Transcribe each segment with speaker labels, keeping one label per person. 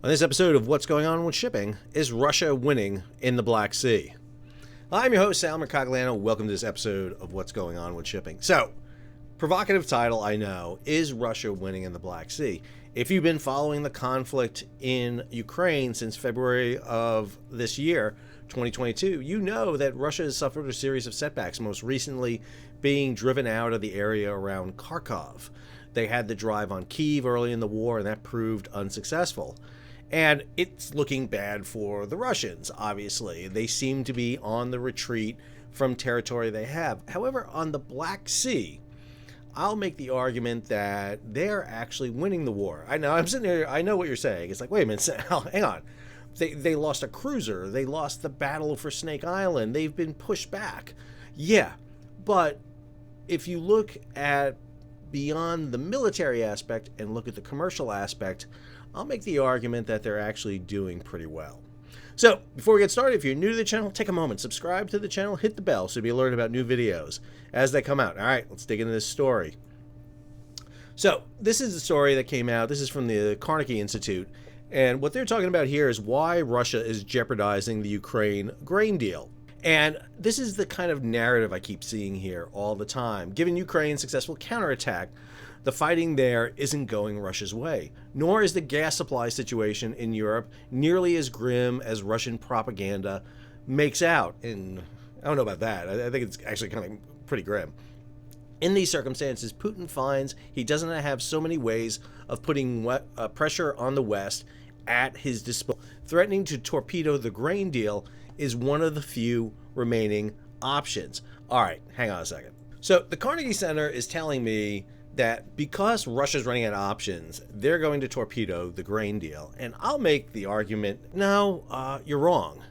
Speaker 1: On this episode of What's Going On with Shipping, is Russia winning in the Black Sea? I'm your host, Sal Mercogliano. Welcome to this episode of What's Going On with Shipping. So, provocative title, I know, is Russia winning in the Black Sea? If you've been following the conflict in Ukraine since February of this year, 2022, you know that Russia has suffered a series of setbacks, most recently being driven out of the area around Kharkov. They had the drive on Kyiv early in the war, and that proved unsuccessful. And it's looking bad for the Russians, obviously. They seem to be on the retreat from territory they have. However, on the Black Sea, I'll make the argument that they're actually winning the war. I know, I'm sitting here, I know what you're saying. It's like, wait a minute, Sal, hang on. They lost a cruiser. They lost the battle for Snake Island. They've been pushed back. Yeah, but if you look at beyond the military aspect and look at the commercial aspect, I'll make the argument that they're actually doing pretty well. So, before we get started, if you're new to the channel, take a moment, subscribe to the channel, hit the bell so you'll be alerted about new videos as they come out. All right, let's dig into this story. So, this is the story that came out. This is from the Carnegie Institute. And what they're talking about here is why Russia is jeopardizing the Ukraine grain deal. And this is the kind of narrative I keep seeing here all the time. Given Ukraine's successful counterattack, the fighting there isn't going Russia's way, nor is the gas supply situation in Europe nearly as grim as Russian propaganda makes out. And I don't know about that. I think it's actually kind of pretty grim. In these circumstances, Putin finds he doesn't have so many ways of putting pressure on the West at his disposal. Threatening to torpedo the grain deal is one of the few remaining options. All right, hang on a second. So the Carnegie Center is telling me that because Russia's running out of options, they're going to torpedo the grain deal. And I'll make the argument, no, you're wrong.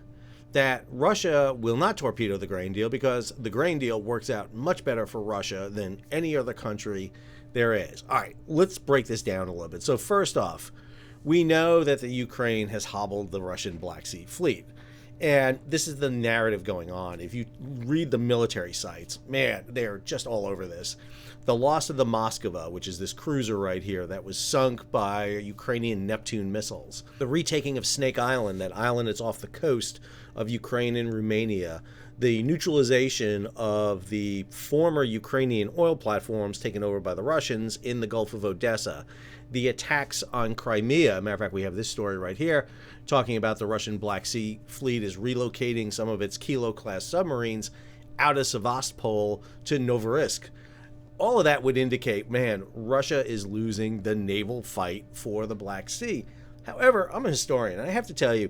Speaker 1: That Russia will not torpedo the grain deal because the grain deal works out much better for Russia than any other country there is. All right, let's break this down a little bit. So first off, we know that the Ukraine has hobbled the Russian Black Sea Fleet. And this is the narrative going on. If you read the military sites, man, they're just all over this. The loss of the Moskva, which is this cruiser right here that was sunk by Ukrainian Neptune missiles. The retaking of Snake Island, that island that's off the coast of Ukraine and Romania. The neutralization of the former Ukrainian oil platforms taken over by the Russians in the Gulf of Odessa. The attacks on Crimea. Matter of fact, we have this story right here talking about the Russian Black Sea Fleet is relocating some of its Kilo-class submarines out of Sevastopol to Novorossiysk. All of that would indicate, man, Russia is losing the naval fight for the Black Sea. However, I'm a historian, and I have to tell you,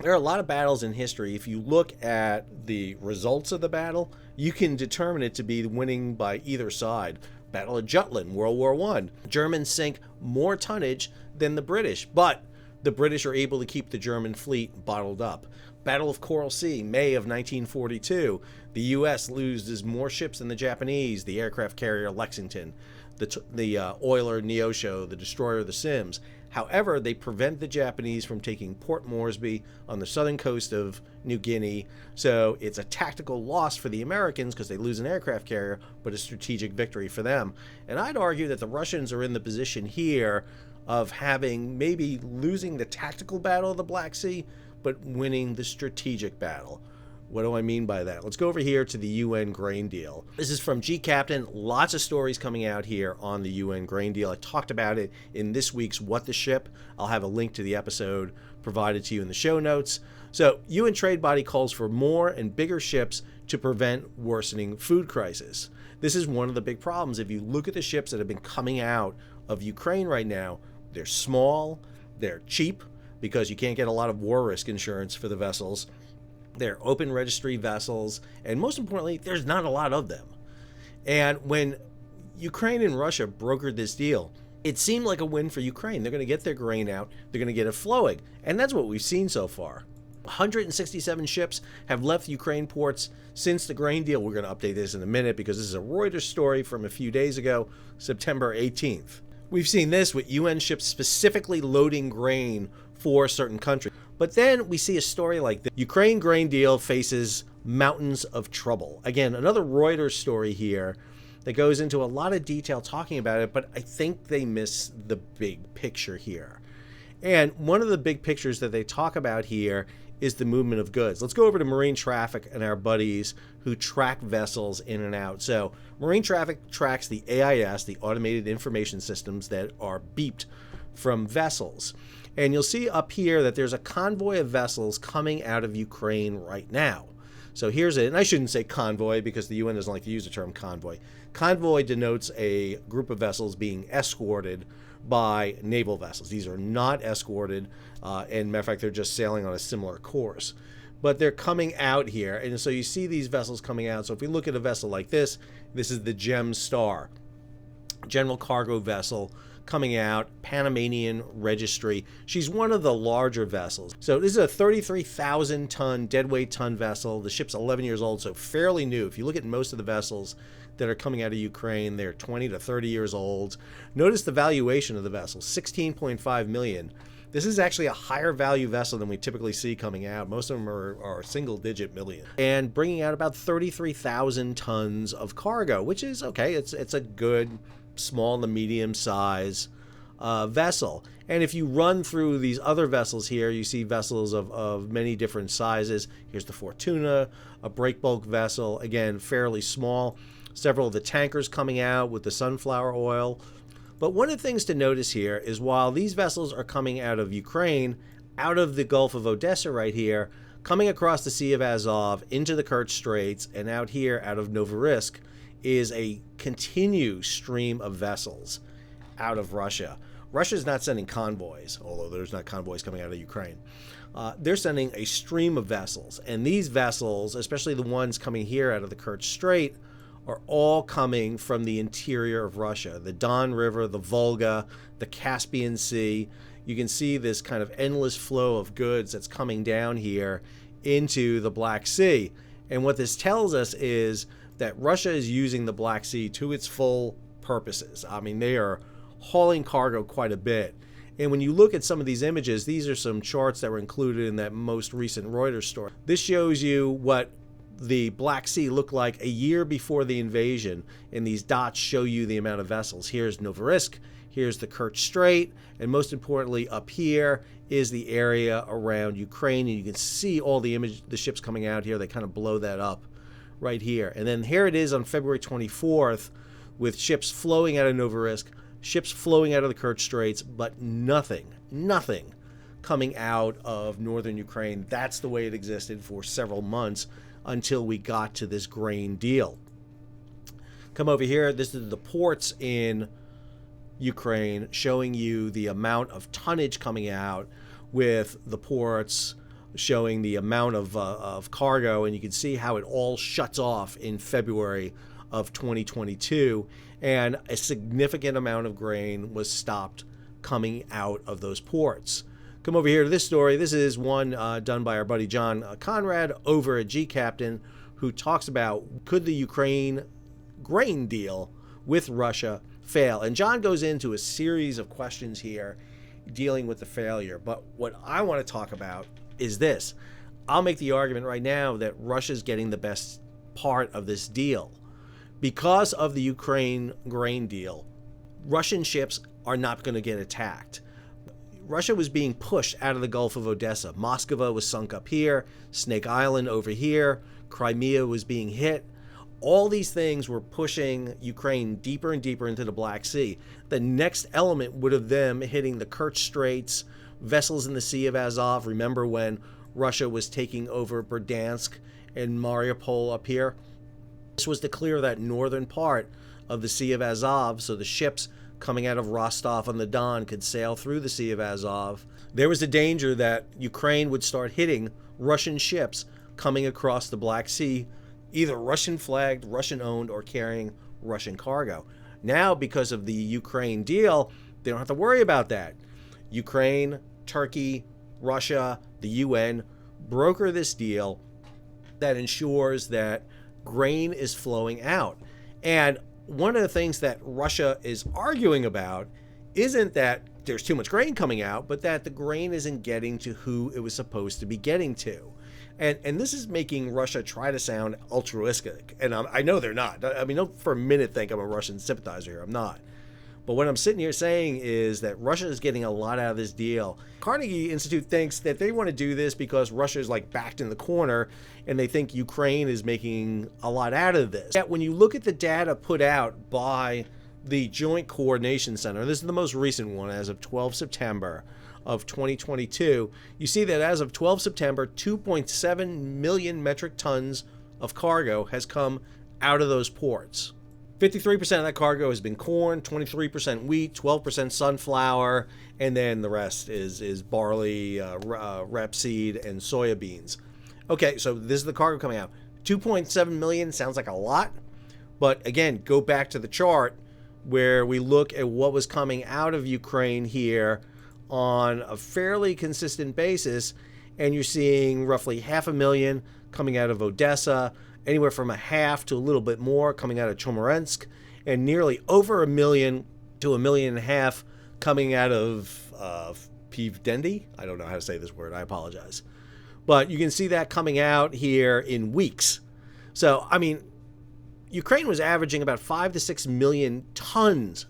Speaker 1: there are a lot of battles in history. If you look at the results of the battle, you can determine it to be winning by either side. Battle of Jutland, World War I. Germans sink more tonnage than the British, but the British are able to keep the German fleet bottled up. Battle of Coral Sea, May of 1942. The U.S. loses more ships than the Japanese. The aircraft carrier Lexington, the oiler Neosho, the destroyer the Sims. However, they prevent the Japanese from taking Port Moresby on the southern coast of New Guinea. So it's a tactical loss for the Americans because they lose an aircraft carrier, but a strategic victory for them. And I'd argue that the Russians are in the position here of having maybe losing the tactical battle of the Black Sea, but winning the strategic battle. What do I mean by that? Let's go over here to the UN grain deal. This is from G Captain. Lots of stories coming out here on the UN grain deal. I talked about it in this week's What the Ship. I'll have a link to the episode provided to you in the show notes. So, UN trade body calls for more and bigger ships to prevent worsening food crisis. This is one of the big problems. If you look at the ships that have been coming out of Ukraine right now, they're small, they're cheap, because you can't get a lot of war risk insurance for the vessels. They're open registry vessels, and most importantly, there's not a lot of them. And when Ukraine and Russia brokered this deal, it seemed like a win for Ukraine. They're going to get their grain out, they're going to get it flowing, and that's what we've seen so far. 167 ships have left Ukraine ports since the grain deal. We're going to update this in a minute because this is a Reuters story from a few days ago, September 18th. We've seen this with UN ships specifically loading grain for certain countries. But then we see a story like this. Ukraine grain deal faces mountains of trouble. Again, another Reuters story here that goes into a lot of detail talking about it, but I think they miss the big picture here. And one of the big pictures that they talk about here is the movement of goods. Let's go over to marine traffic and our buddies who track vessels in and out. So marine traffic tracks the AIS, the automated information systems that are beeped from vessels. And you'll see up here that there's a convoy of vessels coming out of Ukraine right now. So here's it, and I shouldn't say convoy because the UN doesn't like to use the term convoy. Convoy denotes a group of vessels being escorted by naval vessels. These are not escorted, and matter of fact, they're just sailing on a similar course. But they're coming out here, and so you see these vessels coming out. So if we look at a vessel like this is the Gem Star, general cargo vessel, coming out, Panamanian registry. She's one of the larger vessels. So this is a 33,000 ton deadweight ton vessel. The ship's 11 years old, so fairly new. If you look at most of the vessels that are coming out of Ukraine, they're 20 to 30 years old. Notice the valuation of the vessel, 16.5 million. This is actually a higher value vessel than we typically see coming out. Most of them are single digit million. And bringing out about 33,000 tons of cargo, which is okay. It's a good small to medium size vessel. And if you run through these other vessels here, you see vessels of many different sizes. Here's the Fortuna, a break bulk vessel, again, fairly small. Several of the tankers coming out with the sunflower oil. But one of the things to notice here is while these vessels are coming out of Ukraine, out of the Gulf of Odessa right here, coming across the Sea of Azov into the Kerch Straits, and out here out of Novorossiysk is a continued stream of vessels out of Russia. Russia's not sending convoys, although there's not convoys coming out of Ukraine. They're sending a stream of vessels, and these vessels, especially the ones coming here out of the Kerch Strait, are all coming from the interior of Russia. The Don River, the Volga, the Caspian Sea. You can see this kind of endless flow of goods that's coming down here into the Black Sea. And what this tells us is that Russia is using the Black Sea to its full purposes. I mean, they are hauling cargo quite a bit. And when you look at some of these images, these are some charts that were included in that most recent Reuters story. This shows you what the Black Sea looked like a year before the invasion, and these dots show you the amount of vessels. Here's Novorossiysk, here's the Kerch Strait, and most importantly up here is the area around Ukraine, and you can see all the ships coming out here. They kind of blow that up right here. And then here it is on February 24th with ships flowing out of Novorossiysk, ships flowing out of the Kerch Straits, but nothing coming out of northern Ukraine. That's the way it existed for several months until we got to this grain deal. Come over here. This is the ports in Ukraine showing you the amount of tonnage coming out, with the ports showing the amount of cargo, and you can see how it all shuts off in February of 2022, and a significant amount of grain was stopped coming out of those ports. Come over here to this story. This is one done by our buddy John Conrad over at G Captain, who talks about, could the Ukraine grain deal with Russia fail? And John goes into a series of questions here dealing with the failure. But what I want to talk about is this. I'll make the argument right now that Russia's getting the best part of this deal. Because of the Ukraine grain deal, Russian ships are not going to get attacked. Russia was being pushed out of the Gulf of Odessa. Moskva was sunk up here, Snake Island over here, Crimea was being hit. All these things were pushing Ukraine deeper and deeper into the Black Sea. The next element would have them hitting the Kerch Straits, vessels in the Sea of Azov. Remember when Russia was taking over Berdansk and Mariupol up here? This was to clear that northern part of the Sea of Azov so the ships coming out of Rostov-on-the-Don could sail through the Sea of Azov. There was a danger that Ukraine would start hitting Russian ships coming across the Black Sea, either Russian flagged, Russian owned, or carrying Russian cargo. Now, because of the Ukraine deal, they don't have to worry about that. Ukraine, Turkey, Russia, the UN broker this deal that ensures that grain is flowing out. And one of the things that Russia is arguing about isn't that there's too much grain coming out, but that the grain isn't getting to who it was supposed to be getting to. And this is making Russia try to sound altruistic. And I know they're not. I mean, don't for a minute think I'm a Russian sympathizer here. I'm not. But what I'm sitting here saying is that Russia is getting a lot out of this deal. Carnegie Institute thinks that they want to do this because Russia is like backed in the corner and they think Ukraine is making a lot out of this. Yet when you look at the data put out by the Joint Coordination Center, this is the most recent one as of 12 September of 2022, you see that as of 12 September, 2.7 million metric tons of cargo has come out of those ports. 53% of that cargo has been corn, 23% wheat, 12% sunflower, and then the rest is barley, rapeseed, and soya beans. Okay, so this is the cargo coming out. 2.7 million sounds like a lot, but again, go back to the chart where we look at what was coming out of Ukraine here on a fairly consistent basis, and you're seeing roughly 500,000 coming out of Odessa, anywhere from a half to a little bit more coming out of Chomorensk, and nearly over 1 million to 1.5 million coming out of Pivdendi. I don't know how to say this word. I apologize. But you can see that coming out here in weeks. So, I mean, Ukraine was averaging about 5 to 6 million tons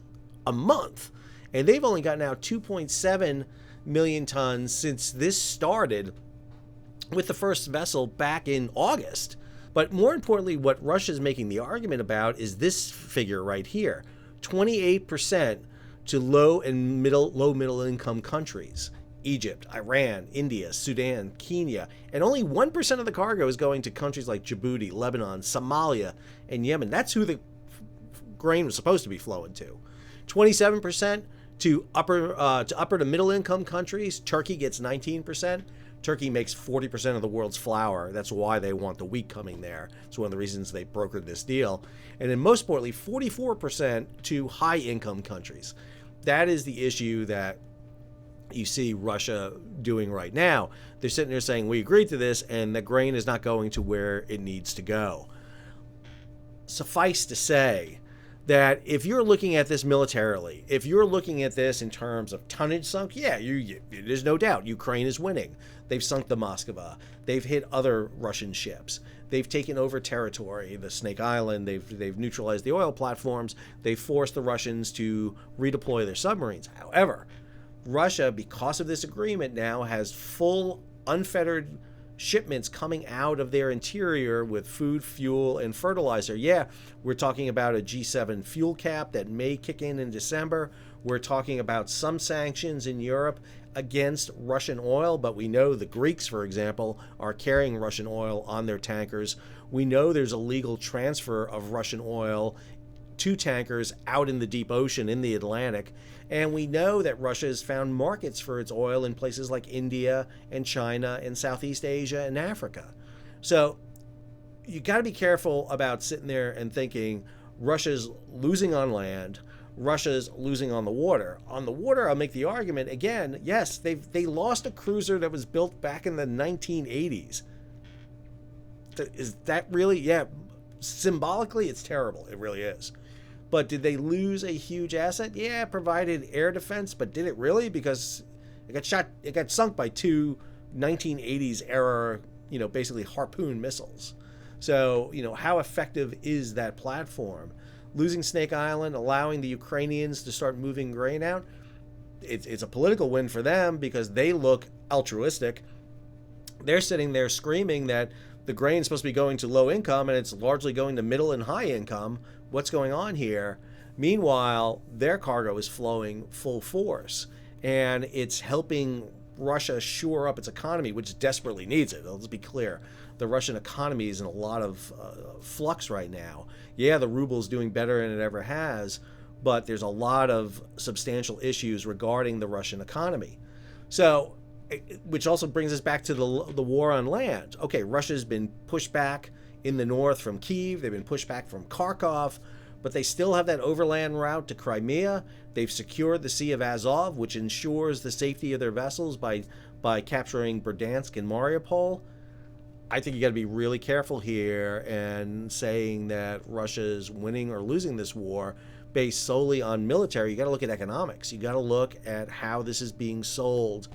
Speaker 1: a month, and they've only gotten out 2.7 million tons since this started with the first vessel back in August. But more importantly, what Russia is making the argument about is this figure right here, 28% to low middle income countries. Egypt, Iran, India, Sudan, Kenya, and only 1% of the cargo is going to countries like Djibouti, Lebanon, Somalia, and Yemen. That's who the grain was supposed to be flowing to. 27% to upper to middle income countries. Turkey gets 19%. Turkey makes 40% of the world's flour. That's why they want the wheat coming there. It's one of the reasons they brokered this deal. And then most importantly, 44% to high-income countries. That is the issue that you see Russia doing right now. They're sitting there saying, we agreed to this, and the grain is not going to where it needs to go. Suffice to say that if you're looking at this militarily, if you're looking at this in terms of tonnage sunk, yeah, there's no doubt Ukraine is winning. They've sunk the Moskva. They've hit other Russian ships. They've taken over territory, the Snake Island. They've neutralized the oil platforms. They've forced the Russians to redeploy their submarines. However, Russia, because of this agreement now, has full, unfettered shipments coming out of their interior with food, fuel, and fertilizer. Yeah, we're talking about a G7 fuel cap that may kick in December. We're talking about some sanctions in Europe against Russian oil, but we know the Greeks, for example, are carrying Russian oil on their tankers. We know there's a legal transfer of Russian oil to tankers out in the deep ocean in the Atlantic. And we know that Russia has found markets for its oil in places like India and China and Southeast Asia and Africa. So you got to be careful about sitting there and thinking Russia's losing on land, Russia's losing on the water. On the water, I'll make the argument again, yes, they lost a cruiser that was built back in the 1980s. Is that really? Yeah, symbolically, it's terrible. It really is. But did they lose a huge asset? Yeah, it provided air defense, but did it really? Because it got sunk by two 1980s era, basically harpoon missiles. So, how effective is that platform? Losing Snake Island, allowing the Ukrainians to start moving grain out, it's a political win for them because they look altruistic. They're sitting there screaming that the grain is supposed to be going to low income and it's largely going to middle and high income. What's going on here? Meanwhile, their cargo is flowing full force, and it's helping Russia shore up its economy, which desperately needs it. Let's be clear. The Russian economy is in a lot of flux right now. Yeah, the ruble is doing better than it ever has, but there's a lot of substantial issues regarding the Russian economy. So, which also brings us back to the war on land. Okay, Russia's been pushed back in the north from Kyiv. They've been pushed back from Kharkov, but they still have that overland route to Crimea. They've secured the Sea of Azov, which ensures the safety of their vessels by capturing Berdansk and Mariupol. I think you got to be really careful here and saying that Russia's winning or losing this war based solely on military. You got to look at economics. You got to look at how this is being sold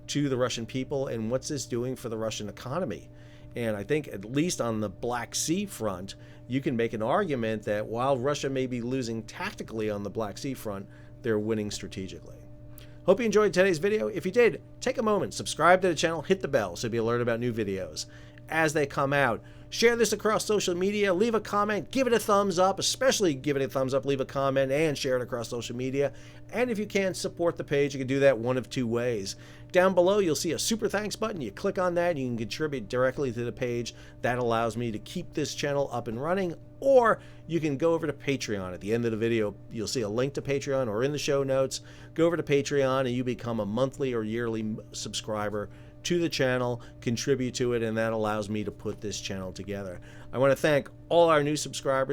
Speaker 1: to the Russian people and what's this doing for the Russian economy. And I think at least on the Black Sea front, you can make an argument that while Russia may be losing tactically on the Black Sea front, they're winning strategically. Hope you enjoyed today's video. If you did, take a moment, subscribe to the channel, hit the bell so you'll be alerted about new videos as they come out. Share this across social media, leave a comment, give it a thumbs up, especially give it a thumbs up, leave a comment, and share it across social media. And if you can, support the page. You can do that one of two ways. Down below, you'll see a super thanks button. You click on that, and you can contribute directly to the page. That allows me to keep this channel up and running. Or you can go over to Patreon. At the end of the video, you'll see a link to Patreon, or in the show notes. Go over to Patreon, and you become a monthly or yearly subscriber to the channel, contribute to it, and that allows me to put this channel together. I want to thank all our new subscribers.